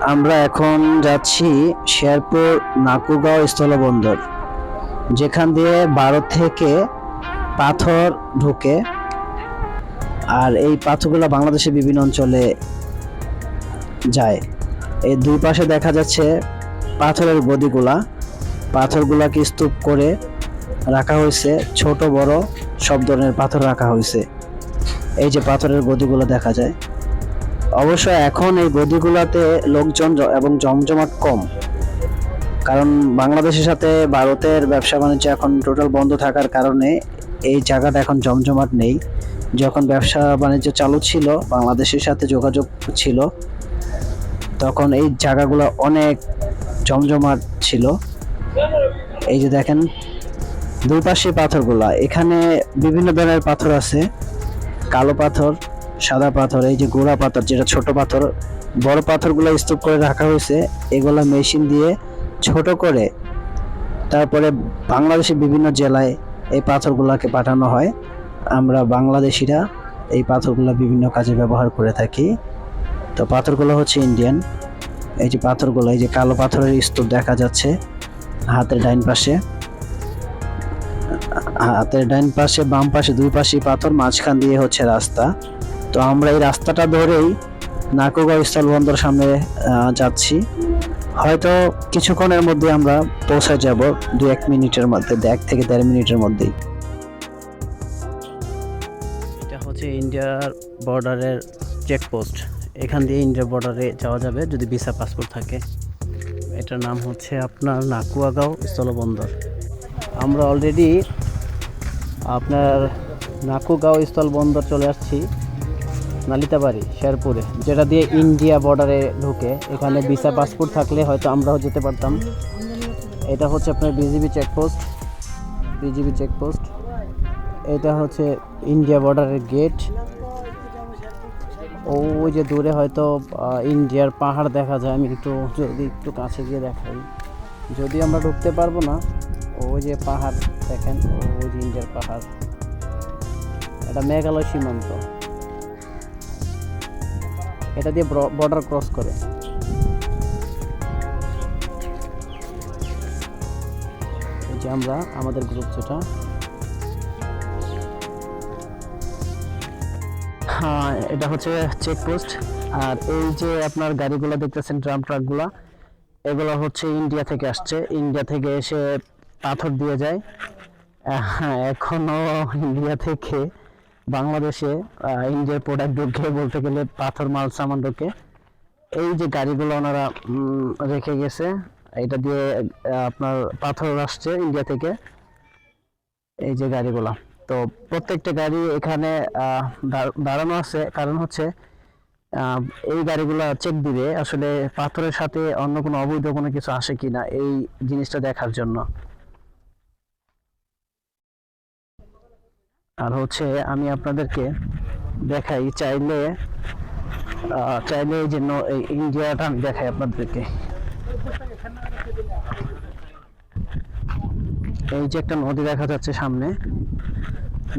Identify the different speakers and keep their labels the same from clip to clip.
Speaker 1: আমরা এখন যাচ্ছি শেরপুর নাকুগাঁও স্থলবন্দর, যেখান দিয়ে ভারত থেকে পাথর ঢুকে। আর এই পাথরগুলো বাংলাদেশের বিভিন্ন অঞ্চলে যায়। এই দুই পাশে দেখা যাচ্ছে পাথরের গদিগুলা, পাথরগুলাকে স্তূপ করে রাখা হয়েছে। ছোট বড় সব ধরনের পাথর রাখা হয়েছে। এই যে পাথরের গদিগুলো দেখা যায়। অবশ্য এখন এই গদিগুলাতে লোকজন এবং জমজমাট কম, কারণ বাংলাদেশের সাথে ভারতের ব্যবসা বাণিজ্য এখন টোটাল বন্ধ থাকার কারণে এই জায়গাটা এখন জমজমাট নেই। যখন ব্যবসা বাণিজ্য চালু ছিল, বাংলাদেশের সাথে যোগাযোগ ছিল, তখন এই জায়গাগুলো অনেক জমজমাট ছিল। এই যে দেখেন দুই পাশে পাথরগুলা, এখানে বিভিন্ন ধরনের পাথর আছে, কালো পাথর, সাদা পাথর, এই যে গোড়া পাথর যেটা ছোট পাথর। বড় পাথরগুলো স্তূপ করে রাখা হয়েছে, এগুলা মেশিন দিয়ে ছোট করে তারপরে বাংলাদেশের বিভিন্ন জেলায় এই পাথরগুলোকে পাঠানো হয়। আমরা বাংলাদেশিরা এই পাথরগুলো বিভিন্ন কাজে ব্যবহার করে থাকি। তো পাথরগুলো হচ্ছে ইন্ডিয়ান। এই যে পাথরগুলো, এই যে কালো পাথরের স্তূপ দেখা যাচ্ছে হাতের ডাইন পাশে, বাম পাশে দুই পাশে পাথর, মাঝখান দিয়ে হচ্ছে রাস্তা। তো আমরা এই রাস্তাটা ধরেই নাকুগাঁও স্থলবন্দর সামনে যাচ্ছি। হয়তো কিছুক্ষণের মধ্যে আমরা পৌঁছে যাব, 2-1 মিনিটের মধ্যে, 1 থেকে 1.5 মিনিটের মধ্যেই। এটা হচ্ছে ইন্ডিয়ার বর্ডারের চেকপোস্ট। এখান দিয়ে ইন্ডিয়ার বর্ডারে যাওয়া যাবে যদি ভিসা পাসপোর্ট থাকে। এটার নাম হচ্ছে আপনার নাকুয়াগাঁও স্থলবন্দর। আমরা অলরেডি আপনার নাকুগাঁও স্থলবন্দর চলে আসছি, নালিতাবাড়ি শেরপুরে, যেটা দিয়ে ইন্ডিয়া বর্ডারে ঢুকে। এখানে ভিসা পাসপোর্ট থাকলে হয়তো আমরাও যেতে পারতাম। এটা হচ্ছে আপনার বিজিবি চেকপোস্ট। এটা হচ্ছে ইন্ডিয়া বর্ডারের গেট। ওই যে দূরে হয়তো ইন্ডিয়ার পাহাড় দেখা যায়। আমি যদি একটু কাছে গিয়ে দেখাই, যদি আমরা ঢুকতে পারবো না। ওই যে পাহাড় দেখেন, ওই যে ইন্ডিয়ার পাহাড়, এটা মেঘালয় সীমান্ত। এটা দিয়ে বর্ডার ক্রস করে। এই যে আমরা, আমাদের গ্রুপ যেটা, হ্যাঁ এটা হচ্ছে চেকপোস্ট। আর এই যে আপনার গাড়িগুলো দেখতেছেন, ড্রাম ট্রাকগুলো, এগুলো হচ্ছে ইন্ডিয়া থেকে আসছে। ইন্ডিয়া থেকে এসে পাথর দিয়ে যায়। হ্যাঁ, এখনো ইন্ডিয়া থেকে বাংলাদেশে ইন্ডিয়ার প্রোডাক্ট ঢুকে, বলতে গেলে পাথর মাল সামান ঢুকে। এই যে গাড়িগুলো ওনারা রেখে গেছে, এটা দিয়ে আপনার পাথর আসছে ইন্ডিয়া থেকে। এই যে গাড়িগুলো, তো প্রত্যেকটা গাড়ি এখানে দাঁড়ানো আছে, কারণ হচ্ছে এই গাড়িগুলো চেক দিবে আসলে পাথরের সাথে অন্য কোনো অবৈধ কোনো কিছু আসে কিনা, এই জিনিসটা দেখার জন্য। আর হচ্ছে আমি আপনাদেরকে দেখাই, চাইলে এই যে ইন্ডিয়াটা আমি দেখাই আপনাদেরকে। এই যে একটা নদী দেখা যাচ্ছে সামনে,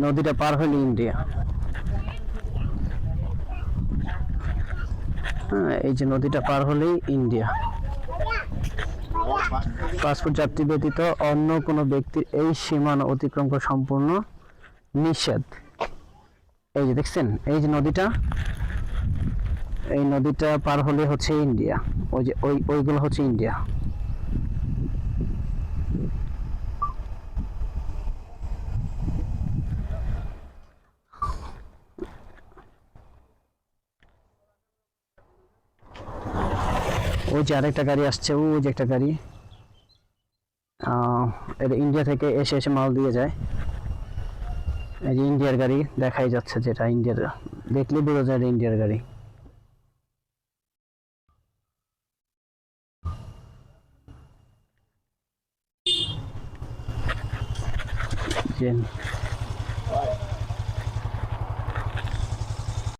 Speaker 1: নদীটা পার হলে ইন্ডিয়া। হ্যাঁ, এই যে নদীটা পার হলেই ইন্ডিয়া। পাসপোর্ট যাত্রী ব্যতীত অন্য কোনো ব্যক্তির এই সীমানা অতিক্রম করা সম্পূর্ণ নিষেধ। এই যে দেখছেন, এই যে নদীটা, এই নদীটা পার হলে হচ্ছে ইন্ডিয়া। ওই যে ওইগুলো হচ্ছে ইন্ডিয়া। ওই যে আরেকটা গাড়ি আসছে, ওই যে একটা গাড়ি, এটা ইন্ডিয়া থেকে এসে মাল দিয়ে যায়। এই যে ইন্ডিয়ার গাড়ি দেখাই যাচ্ছে, যেটা ইন্ডিয়ার, দেখলে বোঝা যায় ইন্ডিয়ার গাড়ি।